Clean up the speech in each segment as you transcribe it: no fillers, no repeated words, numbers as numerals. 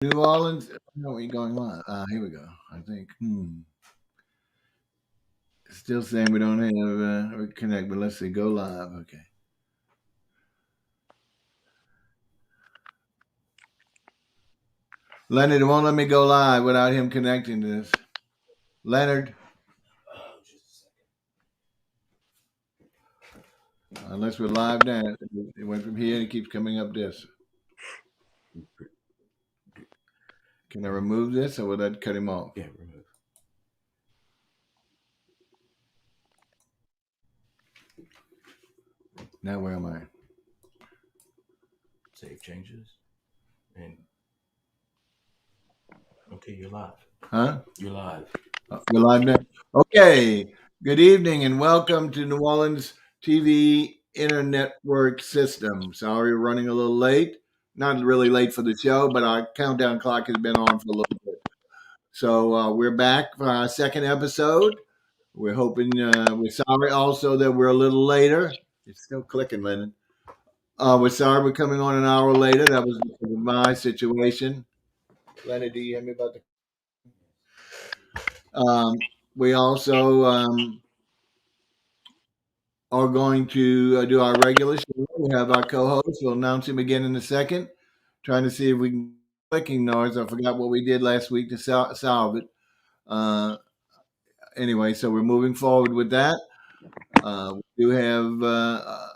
New Orleans. No, we're going live. Here we go. I think. Still saying we don't have connect, but let's see. Go live. Okay. Leonard, it won't let me go live without him connecting to this. Leonard, unless we're live now, it went from here and it keeps coming up this. Can I remove this or will that cut him off? Yeah, remove. Now where am I? Save changes. And okay, you're live. Huh? You're live. We're live now. Okay. Good evening and welcome to New Orleans TV Internetwork System. Sorry, we're running a little late. Not really late for the show, but our countdown clock has been on for a little bit. So we're back for our second episode. We're hoping, we're sorry also that we're a little later. It's still clicking, Lennon. We're sorry we're coming on an hour later. That was because of my situation. Leonard, do you hear me about the? We also are going to do our regular show. We have our co-host. We'll announce him again in a second. Trying to see if we can clicking noise. I forgot what we did last week to solve it. Uh, anyway, so we're moving forward with that. We do have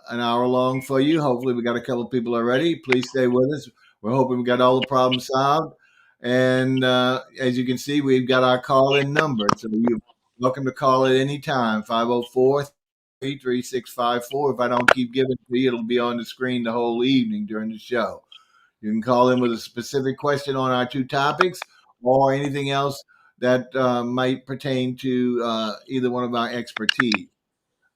an hour long for you. Hopefully, we got a couple of people already. Please stay with us. We're hoping we got all the problems solved. And as you can see, we've got our call in number. So you're welcome to call at any time 504 3654. If I don't keep giving it to you, it'll be on the screen the whole evening during the show. You can call in with a specific question on our two topics or anything else that might pertain to either one of our expertise.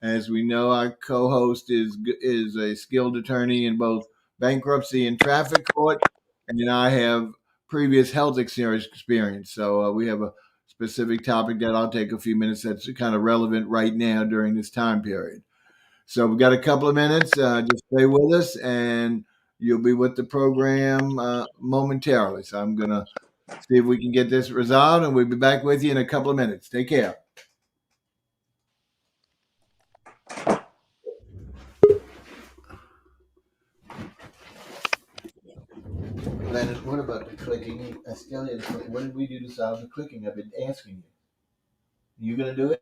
As we know, our co-host is a skilled attorney in both bankruptcy and traffic court, and I have previous health experience. So we have a specific topic that I'll take a few minutes that's kind of relevant right now during this time period. So we've got a couple of minutes. Just stay with us, and you'll be with the program momentarily. So I'm going to see if we can get this resolved, and we'll be back with you in a couple of minutes. Take care. Leonard, what about the clicking? I still didn't click. What did we do to solve the clicking? I've been asking you. You going to do it?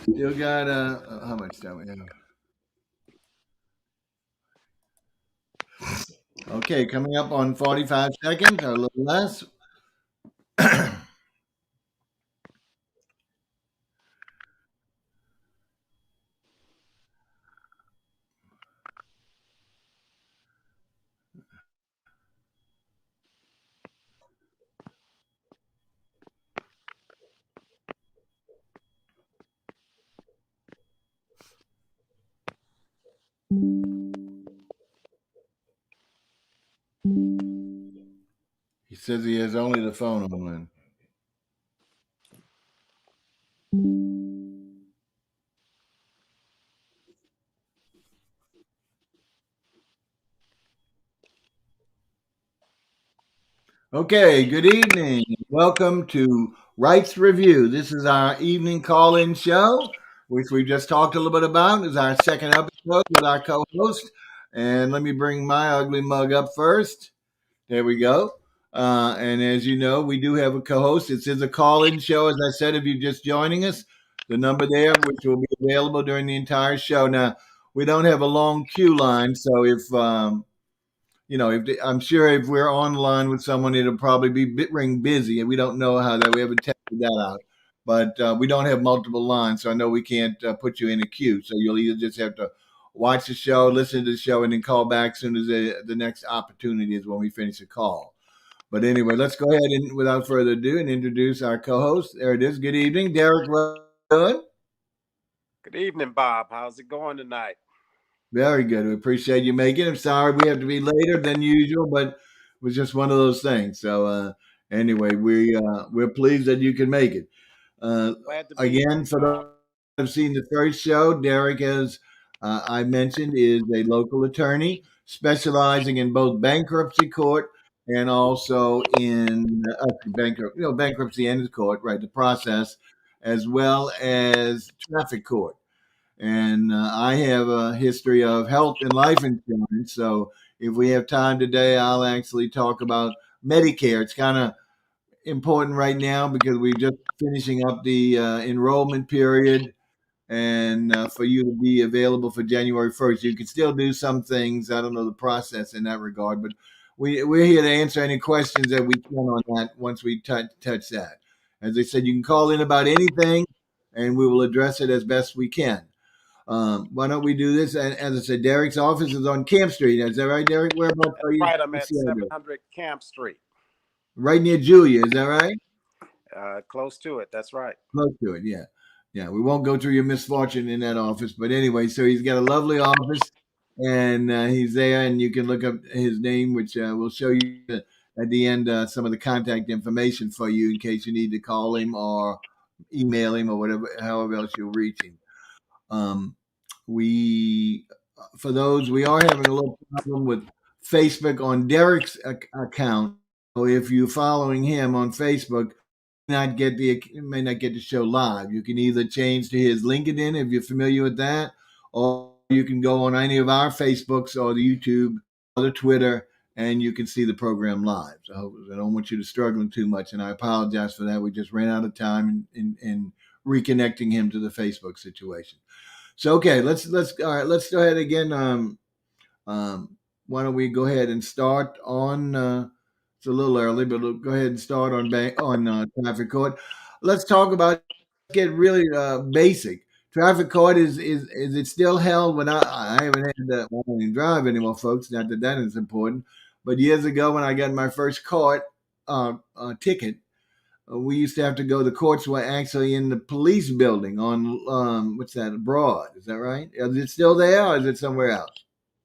Still got how much time we have? Okay, coming up on 45 seconds or a little less. He says he has only the phone on. Okay, good evening. Welcome to Rights Review. This is our evening call-in show, which we just talked a little bit about. This is our second episode with our co-host. And let me bring my ugly mug up first. There we go. And as you know, we do have a co-host. This is a call-in show, as I said. If you're just joining us, the number there, which will be available during the entire show. Now, we don't have a long queue line, so if I'm sure if we're online with someone, it'll probably be ring busy, and we don't know how that. We haven't tested that out, but we don't have multiple lines, so I know we can't put you in a queue. So you'll either just have to watch the show, listen to the show, and then call back as soon as the next opportunity is when we finish the call. But anyway, let's go ahead and, without further ado, and introduce our co-host. There it is. Good evening, Derek. Well done. Good evening, Bob. How's it going tonight? Very good. We appreciate you making it. I'm sorry we have to be later than usual, but it was just one of those things. So anyway, we're pleased that you can make it. Uh, Glad to be Again, for those who have seen the first show, Derek, as I mentioned, is a local attorney specializing in both bankruptcy court and also in bankruptcy and court, right? The process, as well as traffic court. And I have a history of health and life insurance. So if we have time today, I'll actually talk about Medicare. It's kind of important right now because we're just finishing up the enrollment period, and for you to be available for January 1st. You can still do some things. I don't know the process in that regard, but we're here to answer any questions that we can on that once we touch that. As I said, you can call in about anything, and we will address it as best we can. Why don't we do this? And as I said, Derek's office is on Camp Street. Is that right, Derek? Whereabouts That's are you right. I'm in at Seattle? 700 Camp Street. Right near Julia. Is that right? Close to it. That's right. Close to it. Yeah. Yeah. We won't go through your misfortune in that office. But anyway, so he's got a lovely office, and he's there, and you can look up his name, which will show you at the end some of the contact information for you in case you need to call him or email him or whatever, however else you'll reach him. Um, we, for those, we are having a little problem with Facebook on Derek's account. So if you're following him on Facebook, not get the may not get the show live. You can either change to his LinkedIn if you're familiar with that, or you can go on any of our Facebooks or the YouTube or the Twitter, and you can see the program live. So I don't want you to struggling too much, and I apologize for that. We just ran out of time in reconnecting him to the Facebook situation. So okay, let's all right. Let's go ahead again. Why don't we go ahead and start on? It's a little early, but we'll go ahead and start on traffic court. Let's talk about get really basic. Traffic court is it still held? When I haven't had that. Well, I don't even drive anymore, folks. Not that that is important, but years ago when I got my first court ticket, we used to have to go. The courts were actually in the police building on what's that? Broad, is that right? Is it still there, or is it somewhere else?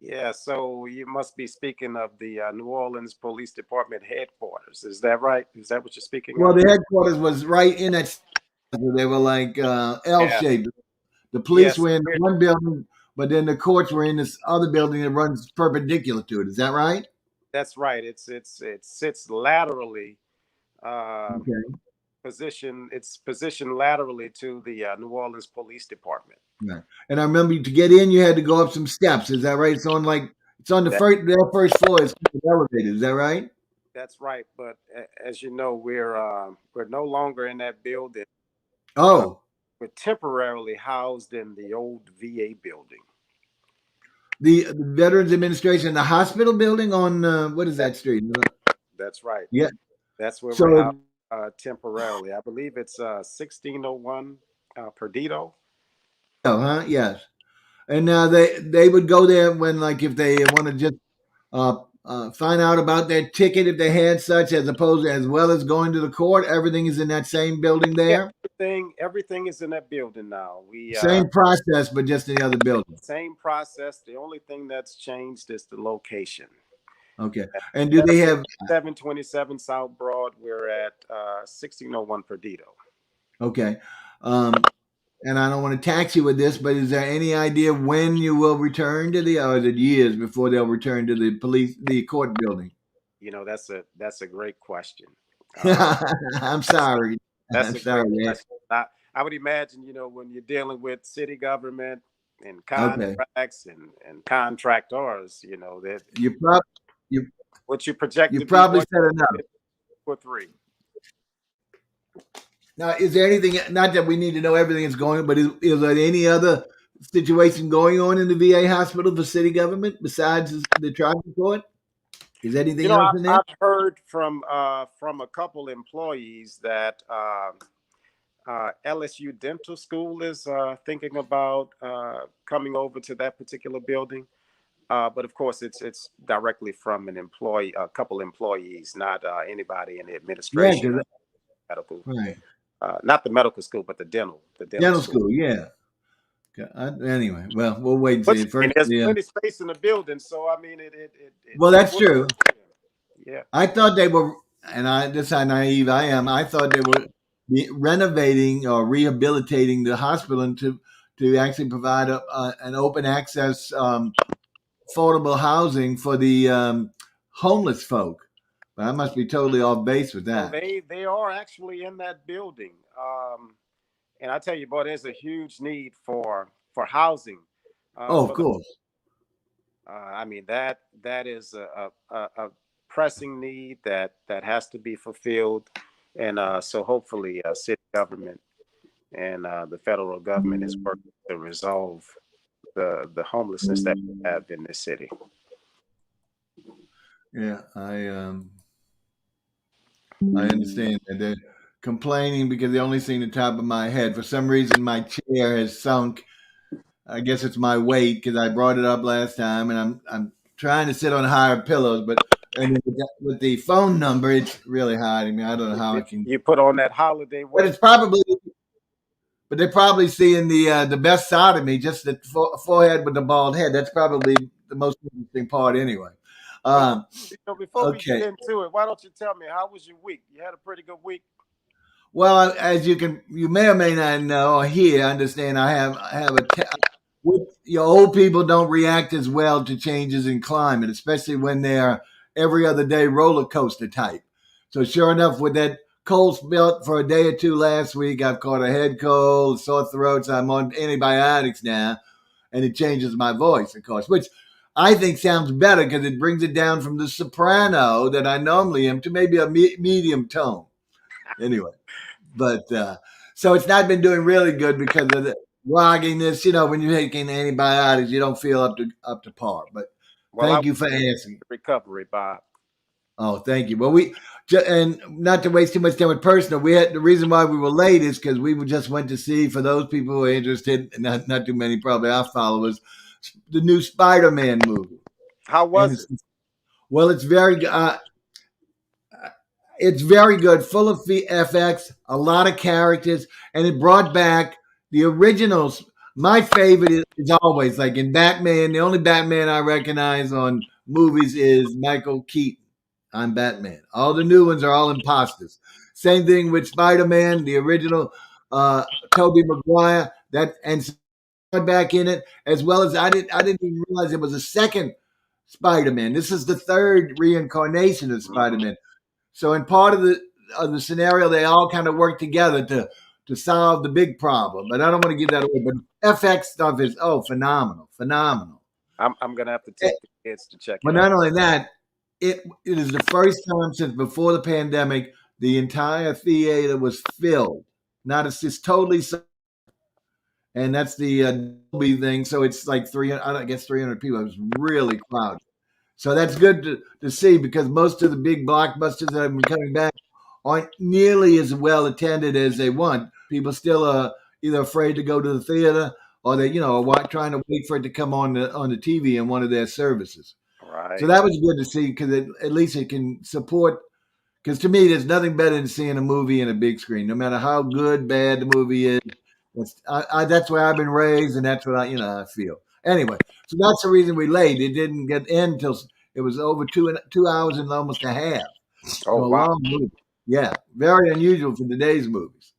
Yeah. So you must be speaking of the New Orleans Police Department headquarters. Is that right? Is that what you're speaking Well, of? the headquarters was right in that. They were like L Yeah. shaped. The police Yes. were in one building, but then the courts were in this other building that runs perpendicular to it. Is that right? That's right. It sits laterally. Uh, Okay. It's positioned laterally to the New Orleans Police Department. Right. And I remember to get in, you had to go up some steps. Is that right? It's on the That first floor. It's elevated. Is that right? that's right. But as you know, we're no longer in that building. Uh, Oh, we're temporarily housed in the old VA building. the Veterans Administration, the hospital building on what is That, that street? that's right. Yeah. That's where we're So, housed temporarily. I believe it's 1601 Perdido. oh, huh? Yes. And they would go there when, like, if they want to just find out about their ticket, if they had such, as opposed to, as well as going to the court. Everything is in that same building Yeah, there. everything is in that building now. We Same process, but just in the other building. Same process. The only thing that's changed is the location. Okay. At And do they have? 727 South Broad, we're at 1601 Perdido. Okay. And I don't want to tax you with this, but is there any idea when you will return to or is it years before they'll return to the court building? That's a great question. Uh, I'm that's sorry. that's I'm a great sorry. Man. question. I would imagine, when you're dealing with city government and Okay. contracts and contractors, that You probably you what you project you to be probably one said enough. or 3. Now, is there anything? Not that we need to know everything that's going on, but is there any other situation going on in the VA hospital for city government besides the trial court? Is anything else in there? I've heard from a couple employees that LSU Dental School is thinking about coming over to that particular building. But of course, it's directly from a couple employees, not anybody in the Yeah, administration. 'cause Medical, right. not the medical school, but the dental Dental school. school, yeah. Anyway, well, we'll wait and But see. I mean, First, there's yeah. plenty of space in the building, so I mean, Well, that's true. Yeah. I thought they were, and this is how naive I am. I thought they were renovating or rehabilitating the hospital and to actually provide an open access, affordable housing for the homeless folk. But I must be totally off base with So that. they are actually in that building, and I tell you, boy, there's a huge need for housing. Oh, of For course. I mean that is a pressing need that has to be fulfilled, and so hopefully, city government and the federal government is working to resolve the homelessness that we have in this city. Yeah, I understand that they're complaining because they only see the top of my head. For some reason, my chair has sunk. I guess it's my weight because I brought it up last time, and I'm trying to sit on higher pillows, but with the phone number, it's really hard. I mean, I don't know how I can. You put on that holiday But weight. it's probably. But they're probably seeing the best side of me, just the forehead with the bald head. That's probably the most interesting part, anyway. Before we Okay. get into it, why don't you tell me, how was your week? You had a pretty good week. Well, as you may or may not know or hear, understand, I have your old people don't react as well to changes in climate, especially when they're every other day roller coaster type. So sure enough, with that cold spell for a day or two last week, I've caught a head cold, sore throats. I'm on antibiotics now, and it changes my voice, of course, which I think sounds better because it brings it down from the soprano that I normally am to maybe a medium tone. Anyway. But so it's not been doing really good because of the rogginess. When you're taking antibiotics, you don't feel up to par. But thank you for asking. Recovery, Bob. Oh, thank you. Well, and not to waste too much time with personal. The reason why we were late is because we just went to see, for those people who are interested, not too many probably our followers, the new Spider-Man movie. How was it? Well, it's very good. It's very good, full of FX, a lot of characters, and it brought back the originals. My favorite is always, like in Batman, the only Batman I recognize on movies is Michael Keaton. I'm Batman. All the new ones are all imposters. Same thing with Spider-Man, the original Tobey Maguire, and back in it, as well as I didn't even realize it was a second Spider-Man. This is the third reincarnation of Spider-Man. So in part of the scenario, they all kind of work together to solve the big problem. But I don't want to give that away. But FX stuff is phenomenal. I'm gonna have to take the kids to check it But out. not only that, it is the first time since before the pandemic the entire theater was filled. Not it's just totally, and that's the Dolby thing. So it's like 300. I guess 300 people. It was really crowded. So that's good to see because most of the big blockbusters that have been coming back aren't nearly as well attended as they want. People still are either afraid to go to the theater or they, are trying to wait for it to come on the TV in one of their services. Right. So that was good to see because at least it can support. Because to me, there's nothing better than seeing a movie in a big screen, no matter how good, bad the movie is. That's where I've been raised, and that's what I feel. Anyway, so that's the reason we late. It didn't get in until it was over 2 hours and almost a half. Oh, So a wow. long movie. Yeah, very unusual for today's movies.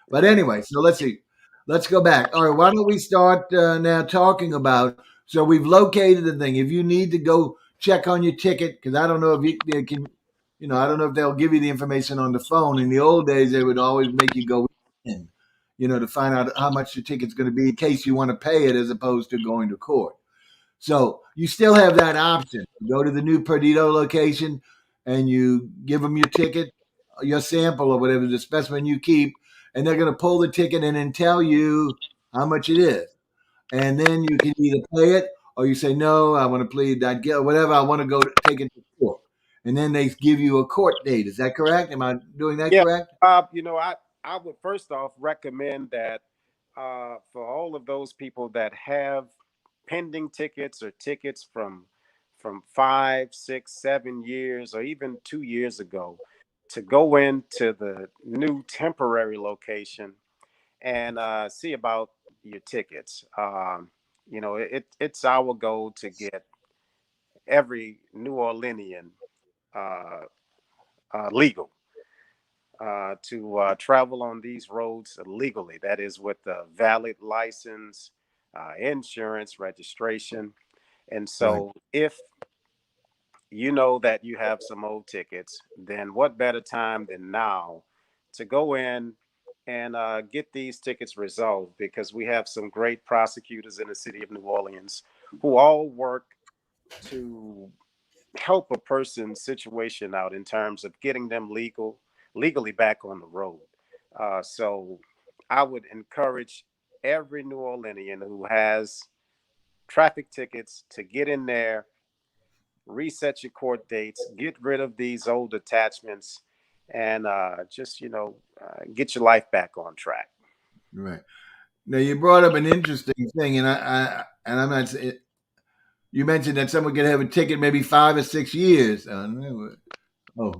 But anyway, so let's see. Let's go back. All right, why don't we start now talking about? So we've located the thing. If you need to go check on your ticket, because I don't know if they can, I don't know if they'll give you the information on the phone. In the old days, they would always make you go in, to find out how much your ticket's going to be in case you want to pay it as opposed to going to court. So you still have that option. You go to the new Perdido location and you give them your ticket. your sample or whatever, the specimen you keep, and they're going to pull the ticket and then tell you how much it is. And then you can either pay it or you say, no, I want to plead not guilty, or whatever, I want to go take it to court. And then they give you a court date. Is that correct? Am I doing that Yeah, correct? I would first off recommend that for all of those people that have pending tickets or tickets from 5, 6, 7 years or even 2 years ago, to go into the new temporary location and see about your tickets. It's our goal to get every New Orleanian uh, legal to travel on these roads legally. That is with a valid license, insurance, registration. And Right. so, if you know that you have some old tickets, then what better time than now to go in and get these tickets resolved? Because we have some great prosecutors in the city of New Orleans who all work to help a person's situation out in terms of getting them legally back on the road. So I would encourage every New Orleanian who has traffic tickets to get in there, reset your court dates, get rid of these old attachments, and just get your life back on track. Right. Now you brought up an interesting thing, and I'm not saying you mentioned that someone could have a ticket maybe 5 or 6 years. Oh,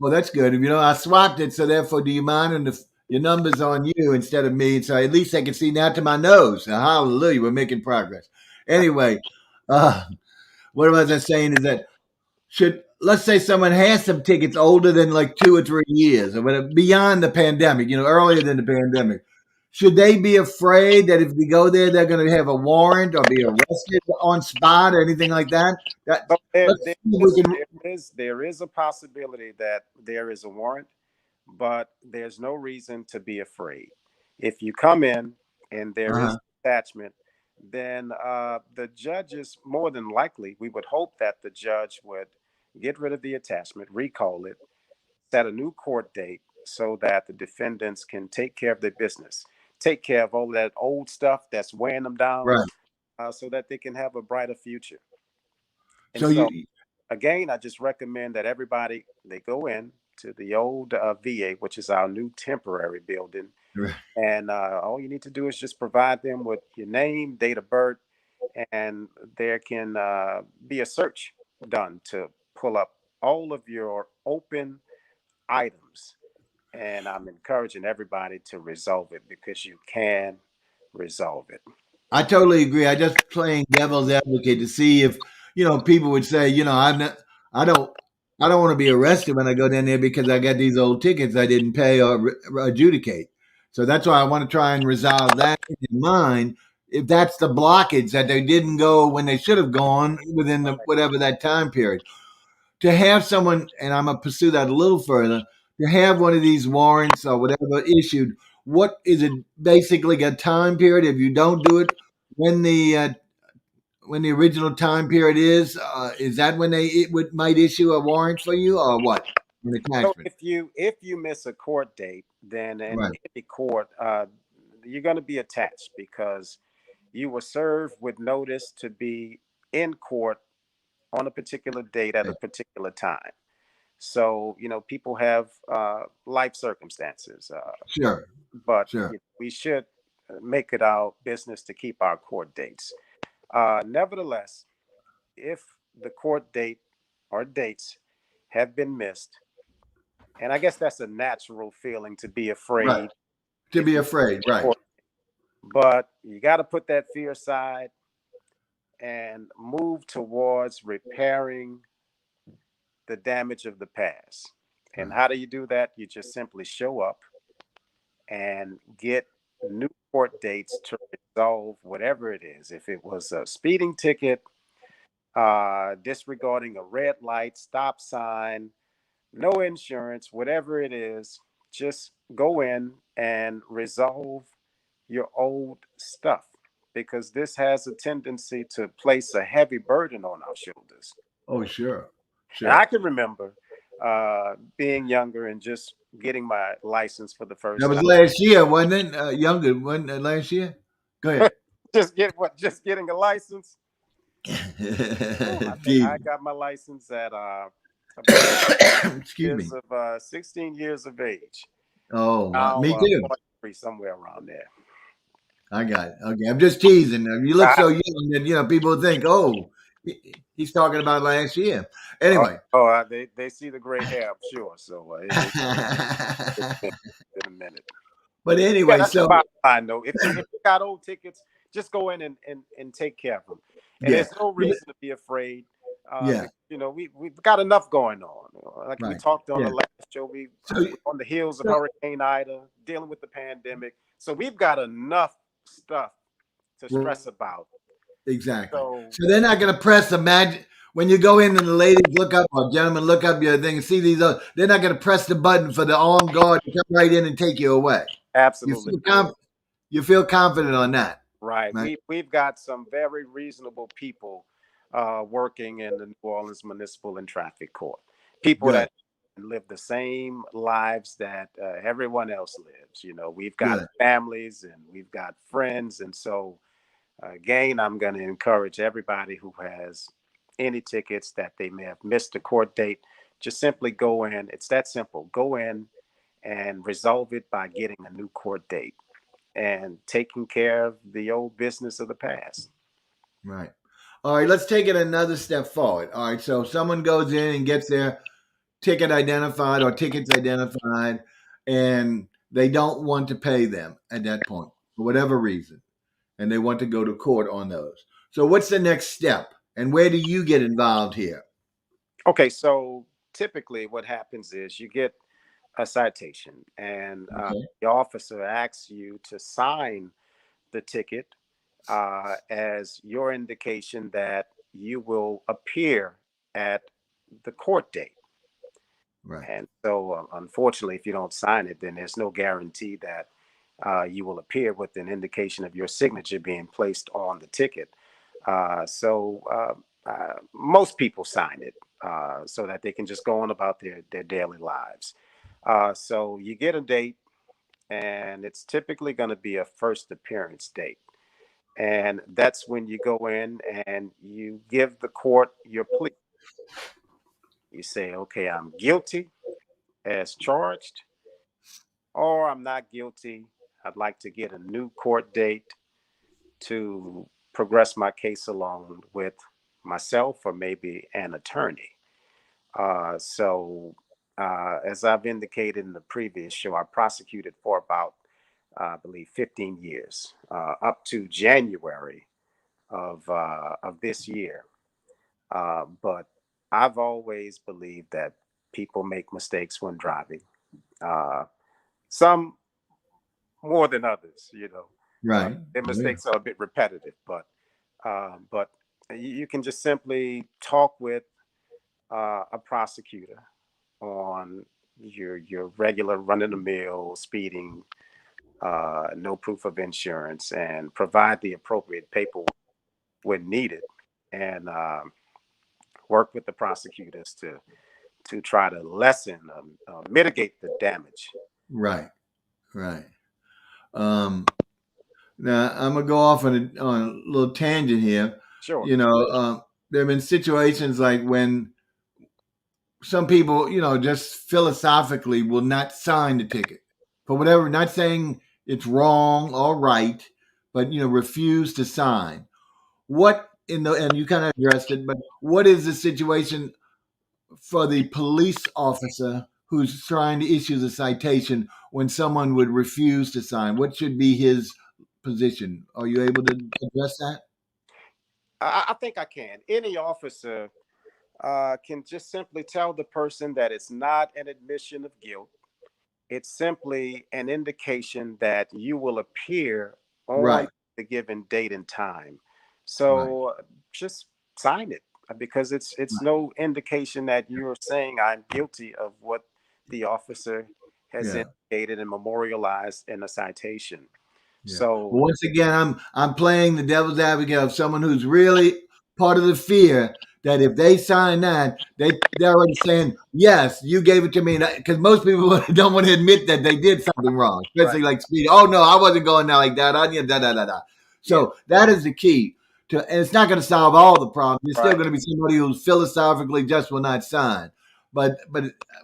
well, that's good. I swapped it, so therefore, do you mind? And your number's on you instead of me, so at least they can see now to my nose. Now, hallelujah, we're making progress. Anyway, uh, what was I saying is that should let's say someone has some tickets older than like 2 or 3 years or whatever, beyond the pandemic, earlier than the pandemic. Should they be afraid that if they go there, they're going to have a warrant or be arrested on spot or anything like that? That So let's see if we can. there is a possibility that there is a warrant, but there's no reason to be afraid. If you come in and there is Uh-huh. attachment, then the judge is more than likely, we would hope that the judge would get rid of the attachment, recall it, set a new court date so that the defendants can take care of their business, take care of all that old stuff that's wearing them down, Right. so that they can have a brighter future. And So so, you again, I just recommend that everybody they go in to the old VA, which is our new temporary building, right. and all you need to do is just provide them with your name, date of birth, and there can be a search done to pull up all of your open items. And I'm encouraging everybody to resolve it because you can resolve it. I totally agree. I just playing devil's advocate to see if people would say, I'm not, I don't, I don't want to be arrested when I go down there because I got these old tickets I didn't pay or adjudicate. So that's why I want to try and resolve that in mind. If that's the blockage that they didn't go when they should have gone within the whatever that time period, to have someone, and I'm gonna pursue that a little further, to have one of these warrants or whatever issued, what is it basically a time period? If you don't do it when the original time period is that when they it would might issue a warrant for you or what? An So attachment. if you miss a court date, then in Right. any court, you're going to be attached because you were served with notice to be in court on a particular date at a Okay. particular time. So people have life circumstances, Sure. but Sure. we should make it our business to keep our court dates. Nevertheless, if the court date or dates have been missed, and I guess that's a natural feeling to be Right. afraid To if be you afraid. Right. court, but you got to put that fear aside and move towards repairing the damage of the past. And Right. how do you do that? You just simply show up and get new court dates to resolve whatever it is. If it was a speeding ticket, disregarding a red light, stop sign, no insurance, whatever it is, just go in and resolve your old stuff because this has a tendency to place a heavy burden on our shoulders. Oh, sure. And I Sure. can remember being younger and just getting my license for the That first was time. last year, wasn't it? Younger, wasn't it last year? Go ahead. Just getting a license. Oh, I think I Teasing. got my license at about Excuse years me. of 16 years of age. Oh, Now me too. 43, somewhere around there. I got it. Okay, I'm just teasing. You look I, so young that people think, oh, he's talking about last year. oh, Anyway, they see the gray hair, I'm sure. So in a minute. but Yeah, anyway, that's the so bottom line, though. If you got old tickets, just go in and take care of them. And yeah, there's no reason to be afraid. yeah, Because, we've got enough going on. Like we right, talked on yeah. the last show, So, we're on the heels of so Hurricane Ida, dealing with the pandemic. So we've got enough stuff to stress about. exactly. So So they're not going to press the magic when you go in and the ladies look up or gentlemen look up your thing and see these. They're not going to press the button for the armed guard to come right in and take you away. You absolutely feel not. you feel confident on that, Right. right? We've got some very reasonable people working in the New Orleans Municipal and Traffic Court. People Good, that live the same lives that everyone else lives. We've got good. families and we've got friends, and so again, I'm going to encourage everybody who has any tickets that they may have missed a court date. Just simply go in. It's that simple. Go in and resolve it by getting a new court date and taking care of the old business of the past. Right. All right, let's take it another step forward. All right, so someone goes in and gets their ticket identified or tickets identified, and they don't want to pay them at that point for whatever reason, and they want to go to court on those. So, what's the next step, and where do you get involved here? Okay, so typically what happens is you get a citation, and Okay. the officer asks you to sign the ticket as your indication that you will appear at the court date. Right. And so, unfortunately, if you don't sign it, then there's no guarantee that you will appear with an indication of your signature being placed on the ticket. Most people sign it so that they can just go on about their daily lives. So you get a date, and it's typically going to be a first appearance date. And that's when you go in and you give the court your plea. You say, okay, I'm guilty as charged, or I'm not guilty. I'd like to get a new court date to progress my case along with myself or maybe an attorney. As I've indicated in the previous show, I prosecuted for about, I believe, 15 years, up to January of this year. But I've always believed that people make mistakes when driving. Uh, some more than others, Right. their Oh, yeah. mistakes are a bit repetitive, but you can just simply talk with a prosecutor on your regular run of the mill speeding, no proof of insurance, and provide the appropriate paperwork when needed, and work with the prosecutors to try to lessen, mitigate the damage. Right. Right. Um, Now I'm gonna go off on a little tangent here. Sure. There have been situations like when some people, just philosophically will not sign the ticket for whatever. Not saying it's wrong or right, but refuse to sign. What and you kind of addressed it, but what is the situation for the police officer who's trying to issue the citation when someone would refuse to sign? What should be his position? Are you able to address that? I think I can. Any officer can just simply tell the person that it's not an admission of guilt. It's simply an indication that you will appear on Right, the given date and time. right, So just sign it because it's right. no indication that you're saying I'm guilty of what the officer has Yeah, indicated and memorialized in a citation. yeah. Well, So once again, I'm playing the devil's advocate of someone who's really part of the fear that if they sign that, they're already saying, yes, you gave it to me. Because most people don't want to admit that they did something wrong, especially Right. like speed. Oh, no, I wasn't going there like that. I did da, da, da, da. Yeah. So that is the key. And it's not going to solve all the problems. It's still Right. going to be somebody who philosophically just will not sign. But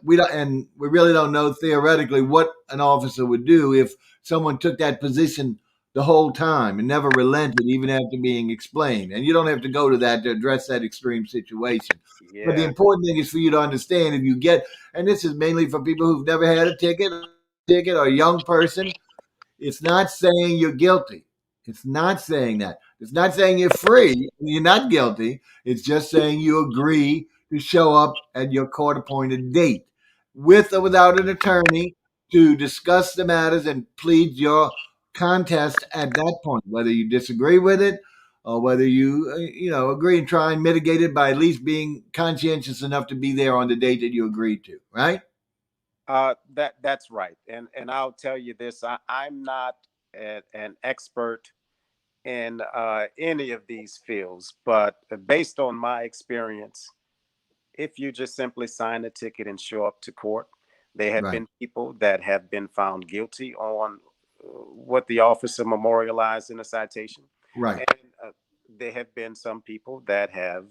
we don't, and we really don't know theoretically what an officer would do if someone took that position the whole time and never relented, even after being explained. And you don't have to go to that to address that extreme situation. But the Yeah. important thing is for you to understand if you get, and this is mainly for people who've never had a ticket or a young person, it's not saying you're guilty. It's not saying that. It's not saying you're free. You're not guilty. It's just saying you agree to show up at your court appointed date with or without an attorney to discuss the matters and plead your contest at that point, whether you disagree with it or whether you, agree and try and mitigate it by at least being conscientious enough to be there on the date that you agreed to, right? That's right. And I'll tell you this: I'm not an expert in any of these fields, but based on my experience, if you just simply sign a ticket and show up to court, there have Right, been people that have been found guilty on what the officer memorialized in a citation, right, and there have been some people that have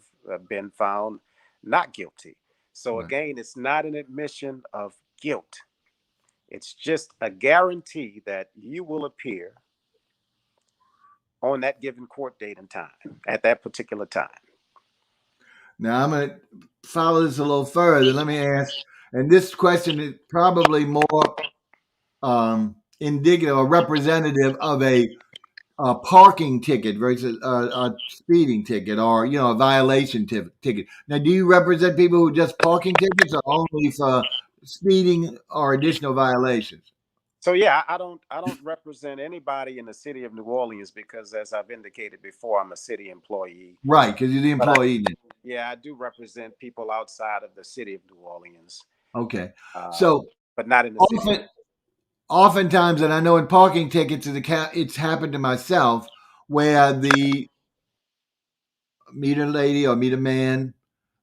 been found not guilty. So right. again, it's not an admission of guilt. It's just a guarantee that you will appear on that given court date and time at that particular time. Now I'm going to follow this a little further. Let me ask, and this question is probably more indicative or representative of a parking ticket versus a speeding ticket, or a violation ticket. Now, do you represent people who just parking tickets, or only for speeding or additional violations? So yeah, I don't represent anybody in the city of New Orleans because, as I've indicated before, I'm a city employee. Right, because you're the But employee. yeah, I do represent people outside of the city of New Orleans, Okay, uh, so but not in the city. often, oftentimes, and I know in parking tickets, it's happened to myself where the meter lady or meter man,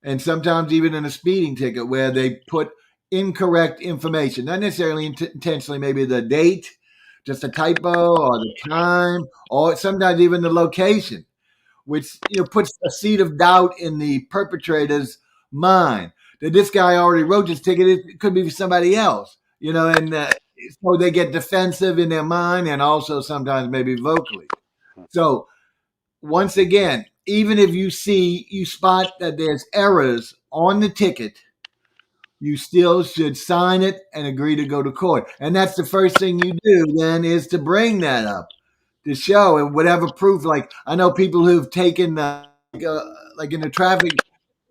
and sometimes even in a speeding ticket where they put incorrect information, not necessarily intentionally, maybe the date, just a typo, or the time, or sometimes even the location, which puts a seed of doubt in the perpetrator's mind that this guy already wrote this ticket. It could be for somebody else, and so they get defensive in their mind and also sometimes maybe vocally. So once again, even if you spot that there's errors on the ticket, you still should sign it and agree to go to court. And that's the first thing you do then, is to bring that up to show and whatever proof. Like I know people who've taken like in the traffic,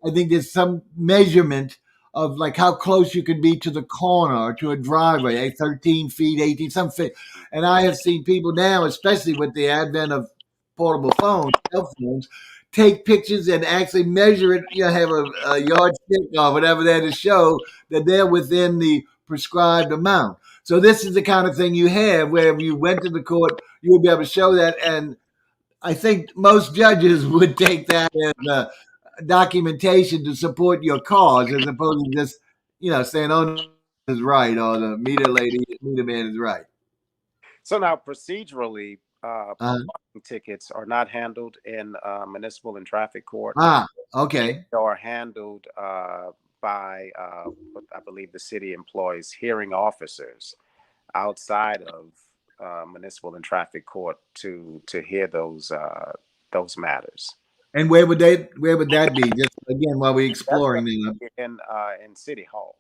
I think there's some measurement of like how close you can be to the corner or to a driveway, 13 feet, 18, some feet. And I have seen people now, especially with the advent of portable phones, cell phones, take pictures and actually measure it, have a yardstick or whatever that to show that they're within the prescribed amount. So this is the kind of thing you have where if you went to the court, you would be able to show that. And I think most judges would take that as documentation to support your cause, as opposed to just saying, "Oh, no, is right," or "the meter lady, meter man is right." So now, procedurally, Uh, parking tickets are not handled in municipal and traffic court. ah, They okay. are handled by what I believe the city employs hearing officers outside of municipal and traffic court to hear those matters. And where would that be? Just again, while we're That's going exploring to them be in City Hall.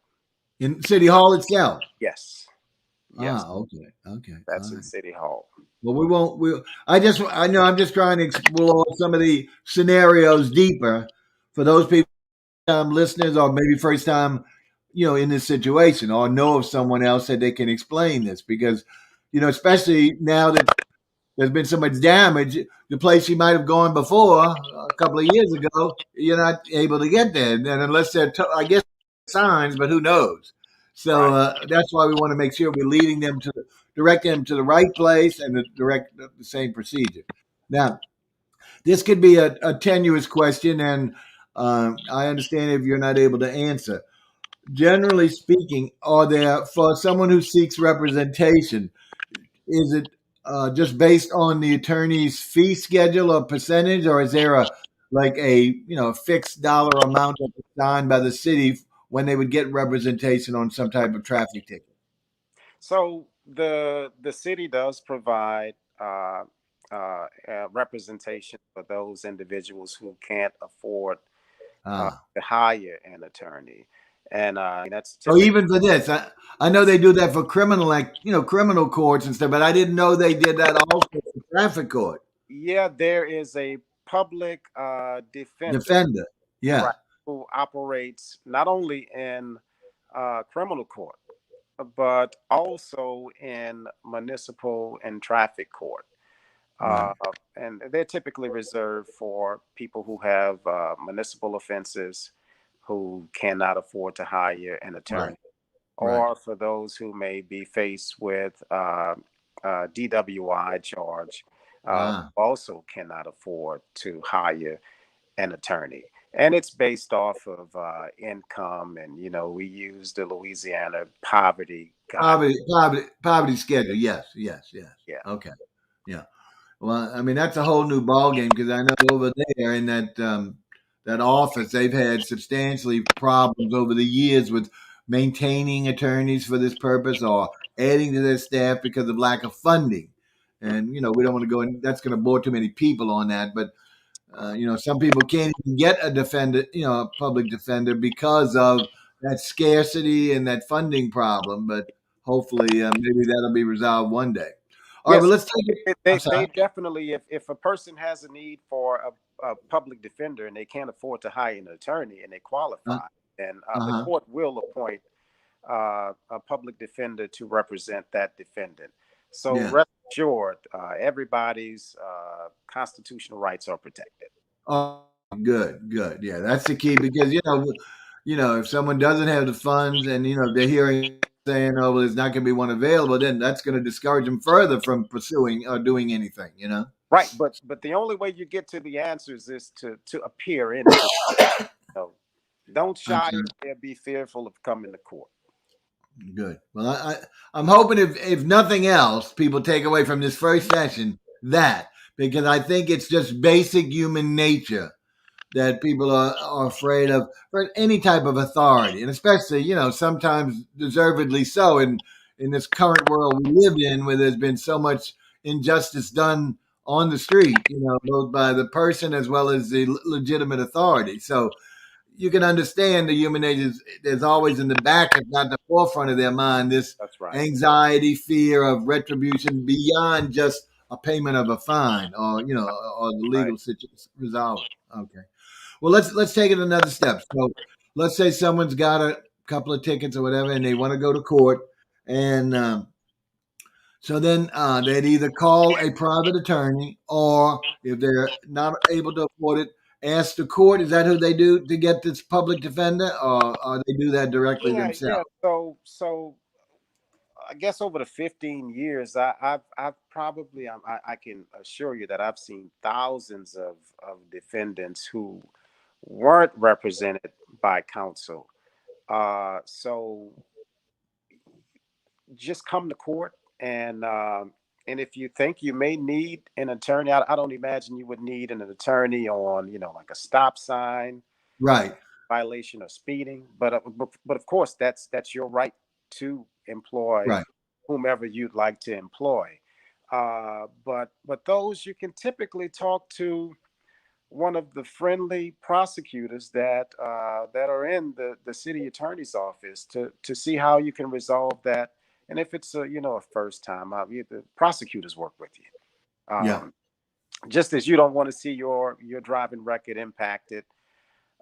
in City Hall itself. Yes, yes, Ah, okay, okay, all that's in right. City Hall. Well, we won't. I know. I'm just trying to explore some of the scenarios deeper for those people, listeners, or maybe first time, in this situation, or know of someone else that they can explain this, because, especially now that there's been so much damage, the place you might have gone before a couple of years ago, you're not able to get there, and unless I guess signs, but who knows? So Right. that's why we want to make sure we're leading them direct them to the right place and direct the same procedure. Now, this could be a tenuous question, and I understand if you're not able to answer. Generally speaking, are there, for someone who seeks representation, is it just based on the attorney's fee schedule or percentage, or is there a like a fixed dollar amount that's assigned by the city when they would get representation on some type of traffic ticket? So the city does provide representation for those individuals who can't afford Ah. to hire an attorney, and that's So typically. even for this, I know they do that for criminal, like criminal courts and stuff, but I didn't know they did that also for traffic court Yeah, there is a public defender, defender. Yeah, right, who operates not only in criminal court, but also in municipal and traffic court. right, Uh, and they're typically reserved for people who have municipal offenses who cannot afford to hire an right, attorney, right. or for those who may be faced with DWI charge, Ah, also cannot afford to hire an attorney. And it's based off of income, and we use the Louisiana poverty guide. poverty schedule. Yes, yes, yes. Yeah, Okay, yeah. Well, I mean that's a whole new ball game because I know over there in that office they've had substantially problems over the years with maintaining attorneys for this purpose or adding to their staff because of lack of funding. And we don't want to go in. That's going to bore too many people on that. But some people can't even get a defender, a public defender because of that scarcity and that funding problem. But hopefully, maybe that'll be resolved one day. All right, but yes, let's take it. I'm they sorry. definitely, if a person has a need for a public defender and they can't afford to hire an attorney and they Uh qualify, then the huh. court will appoint a public defender to represent that defendant. So Yeah. rest assured, everybody's constitutional rights are protected. Oh, good, good. Yeah, that's the key because if someone doesn't have the funds and they're hearing saying, "Oh, well, there's not going to be one available," then that's going to discourage them further from pursuing or doing anything. Right, but the only way you get to the answers is to appear in court. So don't I'm shy sorry. away or be fearful of coming to court. Good. Well, I'm hoping if nothing else, people take away from this first session that because I think it's just basic human nature that people are afraid of for any type of authority, and especially sometimes deservedly so in this current world we live in, where there's been so much injustice done on the street, both by the person as well as the legitimate authority. So you can understand the human nature. There's always in the back, if not the forefront of their mind, this That's right. anxiety, fear of retribution beyond just a payment of a fine or or the Right. legal situation resolve. Okay. Well, let's take it another step. So, let's say someone's got a couple of tickets or whatever, and they want to go to court, and so then they'd either call a private attorney, or if they're not able to afford it, ask the court. Is that who they do to get this public defender, or they do that directly Yeah, yeah. themselves? So I guess over the 15 years, I've probably I can assure you that I've seen thousands of defendants who weren't represented by counsel. So just come to court, and if you think you may need an attorney, I don't imagine you would need an attorney on like a stop sign Right, violation or speeding. But of course, that's your right to employ right, whomever you'd like to employ. But those you can typically talk to one of the friendly prosecutors that are in the city attorney's office to see how you can resolve that. And if it's a first time, the prosecutors work with you. yeah, Just as you don't want to see your driving record impacted,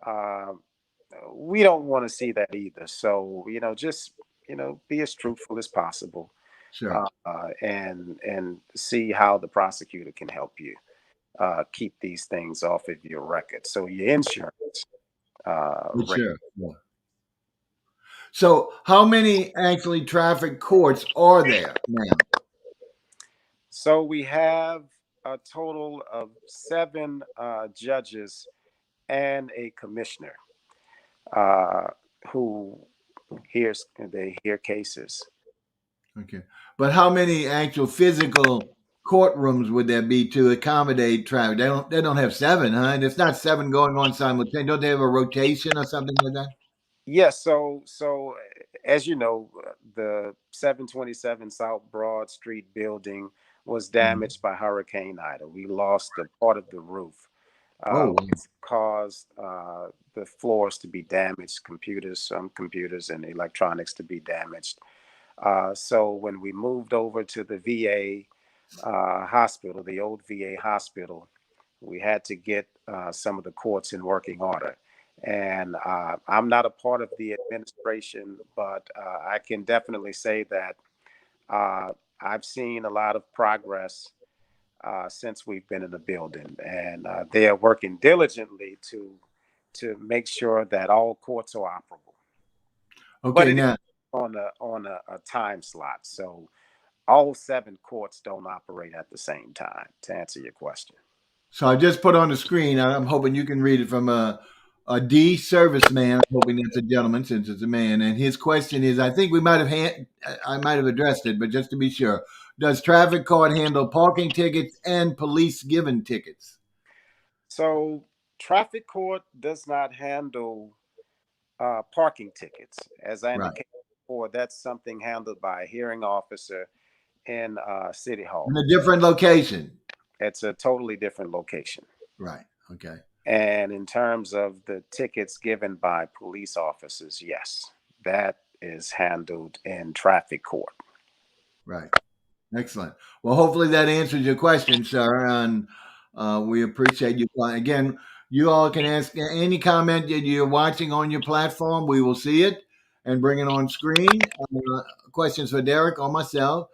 uh, we don't want to see that either. So just be as truthful as possible, sure, and see how the prosecutor can help you keep these things off of your record. So your insurance rate. sure. Yeah. So, how many actually traffic courts are there now? So we have a total of 7 judges and a commissioner uh, who they hear cases. Okay. But how many actual physical courtrooms would there be to accommodate traffic? They don't have seven, huh? And it's not seven going on simultaneously. Don't they have a rotation or something like that? Yes, as you know, the 727 South Broad Street building was Mhm. damaged by Hurricane Ida. We lost a part of the roof, Oh, wow. which caused the floors to be damaged, some computers and electronics to be damaged. So when we moved over to the VA hospital, the old VA hospital, we had to get some of the courts in working order. And I'm not a part of the administration, but I can definitely say that uh, I've seen a lot of progress since we've been in the building, and they are working diligently to make sure that all courts are operable. But Okay, it is now, on a time slot, so all seven courts don't operate at the same time. To answer your question. so I just put on the screen. I'm hoping you can read it from a D serviceman. I'm hoping it's a gentleman since it's a man. And his question is, I think I might have addressed it, but just to be sure, does traffic court handle parking tickets and police given tickets? So, traffic court does not handle parking tickets. As I Right. indicated before, that's something handled by a hearing officer in City In Hall. a different location. It's a totally different location. Right. Okay. And in terms of the tickets given by police officers, yes, that is handled in traffic court. Right. Excellent. Well, hopefully that answers your question, sir. And we appreciate you. Again, you all can ask any comment that you're watching on your platform. We will see it and bring it on screen. Questions for Derek or myself.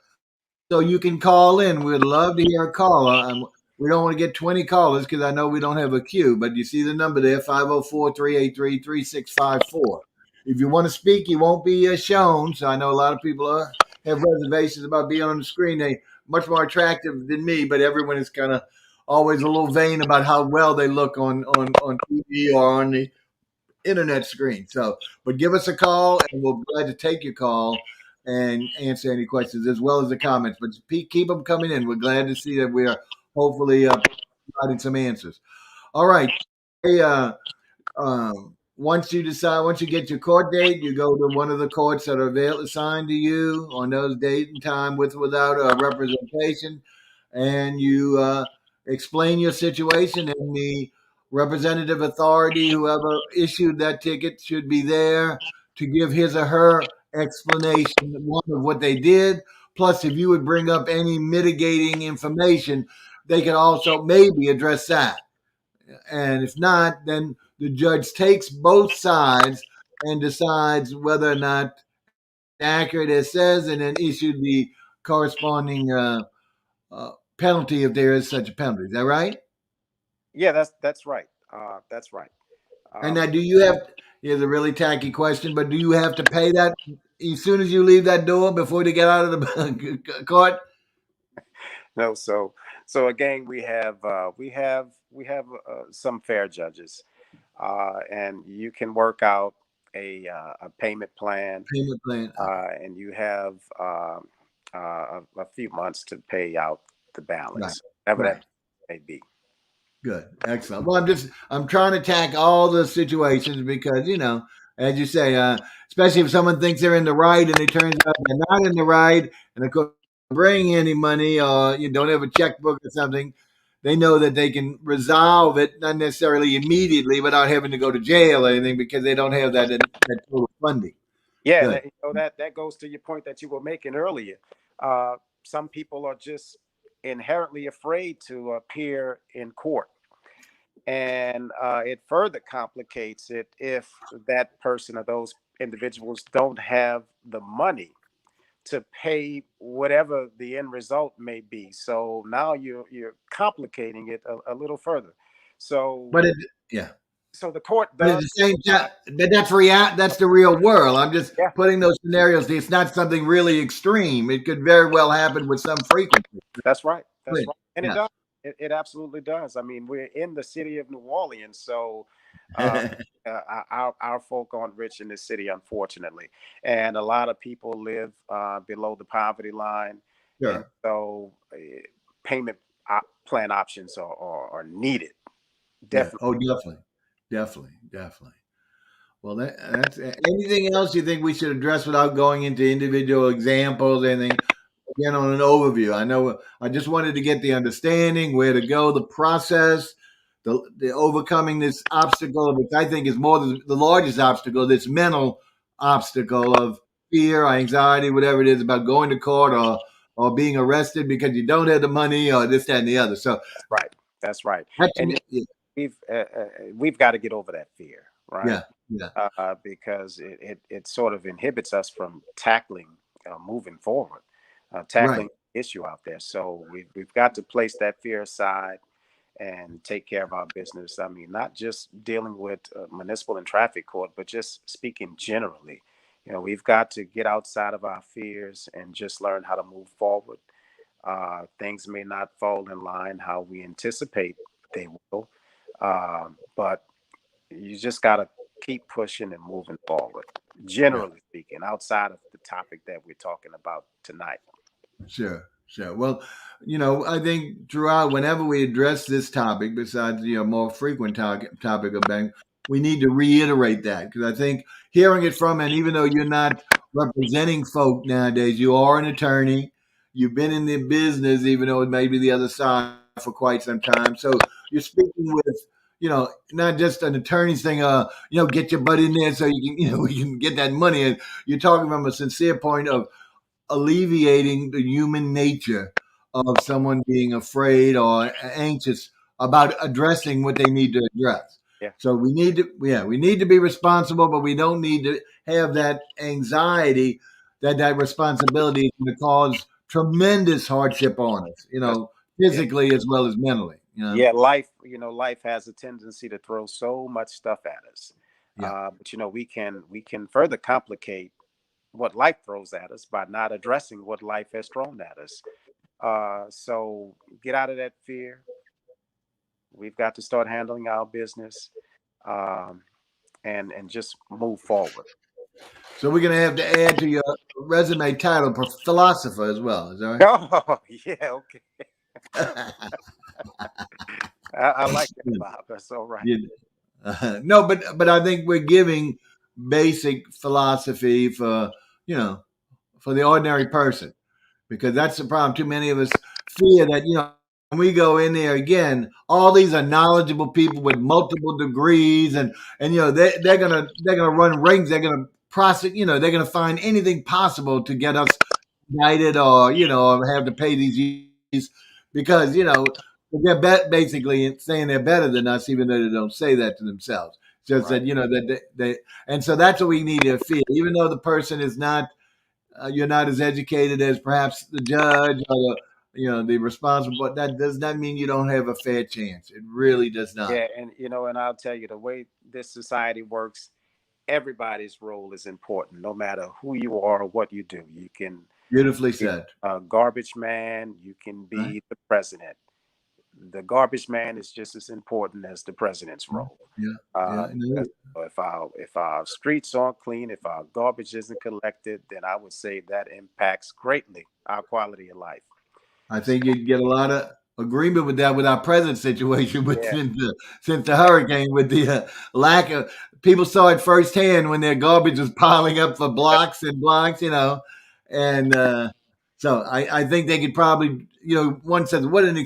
So you can call in. We'd love to hear a caller. We don't want to get 20 callers because I know we don't have a queue, but you see the number there, 504-383-3654. If you want to speak, you won't be shown. So I know a lot of people have reservations about being on the screen. They much more attractive than me, but everyone is kind of always a little vain about how well they look on TV or on the internet screen. So, but give us a call, and we'll be glad to take your call and answer any questions as well as the comments. But keep them coming in. We're glad to see that we are hopefully providing some answers. All right. Hey, once you get your court date, you go to one of the courts that are assigned to you on those date and time with without representation, and you explain your situation, and the representative authority, whoever issued that ticket, should be there to give his or her explanation, one of what they did. Plus, if you would bring up any mitigating information, they could also maybe address that. And if not, then the judge takes both sides and decides whether or not accurate as says, and then issue the corresponding penalty if there is such a penalty. Is that right? Yeah, that's right. That's right. And Um, now, do you have? Here's a really tacky question, but do you have to pay that as soon as you leave that door before they get out of the court? no, so again, we have some fair judges, and you can work out a payment plan, Payment plan. and you have a few months to pay out the Right. balance, whatever that Right. may be. Good. Excellent. Well, I'm trying to tack all the situations because, as you say, especially if someone thinks they're in the right and it turns out they're not in the right, and of course, bring any money or you don't have a checkbook or something, they know that they can resolve it, not necessarily immediately without having to go to jail or anything because they don't have that total funding. Yeah, and Good. that goes to your point that you were making earlier. Uh, some people are just inherently afraid to appear in court, and it further complicates it if that person or those individuals don't have the money to pay whatever the end result may be. So now you're complicating it a little further. So But yeah. so the court But at does the same time, provide. that's the real world. I'm just Yeah, putting those scenarios. It's not something really extreme. It could very well happen with some frequency. that's right. That's Good. right. And it Yeah. does. It absolutely does. I mean, we're in the city of New Orleans, so Uh, our folk aren't rich in this city, unfortunately, and a lot of people live below the poverty line, and Sure. so payment plan options are needed. Yeah. Definitely. Oh, definitely. Definitely. Definitely. Well, that's anything else you think we should address without going into individual examples? Anything again on an overview? I know I just wanted to get the understanding, where to go, the process, the overcoming this obstacle, which I think is more the largest obstacle, this mental obstacle of fear, anxiety, whatever it is about going to court or being arrested because you don't have the money or this, that, and the other. So Right. That's right. that's And yeah, we've got to get over that fear, right? yeah, yeah, Because it sort of inhibits us from tackling, moving forward, right, tackling the issue out there. So we've got to place that fear aside and take care of our business. I mean, not just dealing with municipal and traffic court, but just speaking generally. We've got to get outside of our fears and just learn how to move forward. Things may not fall in line how we anticipate they will, but you just got to keep pushing and moving forward. yeah. Generally speaking, outside of the topic that we're talking about tonight. Sure, sure. Well, I think throughout, whenever we address this topic, besides more frequent topic of bank, we need to reiterate that, because I think hearing it from, and even though you're not representing folk nowadays, you are an attorney. You've been in the business, even though it may be the other side for quite some time. So you're speaking with, not just an attorney's thing. Get your butt in there so you can, we can get that money. And you're talking from a sincere point of alleviating the human nature of someone being afraid or anxious about addressing what they need to address. Yeah, So we need to be responsible, but we don't need to have that anxiety that responsibility is going to cause tremendous hardship on us, that's, yeah, physically as well as mentally. yeah. Life has a tendency to throw so much stuff at us, Yeah. but we can further complicate what life throws at us by not addressing what life has thrown at us. So get out of that fear. We've got to start handling our business, um, and just move forward. So we're going to have to add to your resume title, philosopher, as well. Is that Oh, yeah, okay. right? I like that, Bob. That's all right. Yeah. No, but I think we're giving basic philosophy for the ordinary person, because that's the problem. Too many of us fear that when we go in there again, all these are knowledgeable people with multiple degrees, and they're gonna run rings. They're gonna prosecute. They're gonna find anything possible to get us indicted, or have to pay these fees, because they're basically saying they're better than us, even though they don't say that to themselves. Just Right. that that and so that's what we need to feel, even though the person is not, you're not as educated as perhaps the judge or the responsible, but that does not mean you don't have a fair chance. It really does not. Yeah, and I'll tell you the way this society works, everybody's role is important, no matter who you are or what you do. You can Beautifully be said. a garbage man, you can Right? be the president. The garbage man is just as important as the president's Yeah, role. yeah, yeah. Because if our streets aren't clean, if our garbage isn't collected, then I would say that impacts greatly our quality of life. I So think you'd get a lot of agreement with that with our present situation, with yeah, since the hurricane, with the lack of, people saw it firsthand when their garbage was piling up for that's blocks and blocks, and so I think they could probably, one says what an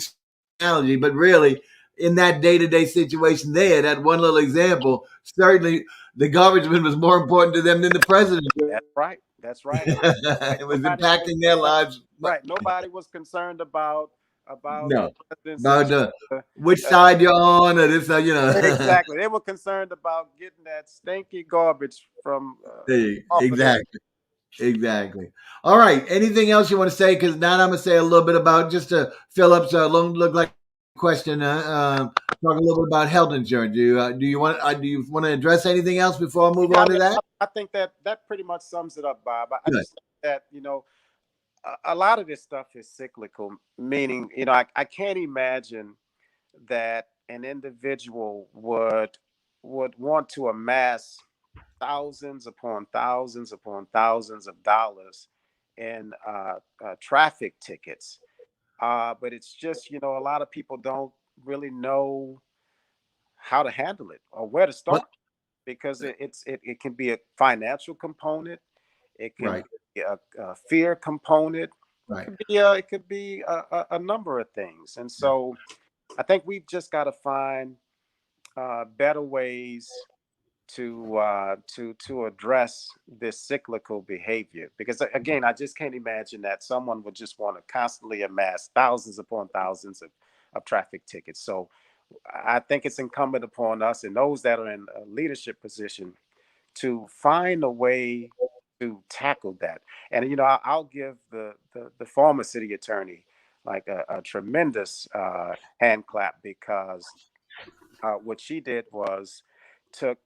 analogy, but really in that day to day situation there, that one little example, certainly the garbage man was more important to them than the president. that's right. That's right. It was Nobody was impacting their concerned, lives. right. Nobody was concerned about the No. presidency. About which side you're on, or this, Exactly. They were concerned about getting that stinky garbage from off of them. exactly, exactly. All right. Anything else you want to say? Because now I'm gonna say a little bit about, just to fill up, so it don't look like a question. Talk a little bit about health insurance. Do you want to address anything else before I move Yeah, on to that? I think that pretty much sums it up, Bob. I Good. just think that a lot of this stuff is cyclical, meaning I can't imagine that an individual would would want to amass thousands of dollars in traffic tickets. But it's just, a lot of people don't really know how to handle it or where to What? start, because it can be a financial component, it can Right. be a fear component, Right. it could be a number of things. And so I think we've just got to find better ways to address this cyclical behavior, because again, I just can't imagine that someone would just want to constantly amass thousands upon thousands of traffic tickets. So I think it's incumbent upon us and those that are in a leadership position to find a way to tackle that. And I'll give the former city attorney like a tremendous hand clap, because what she did was took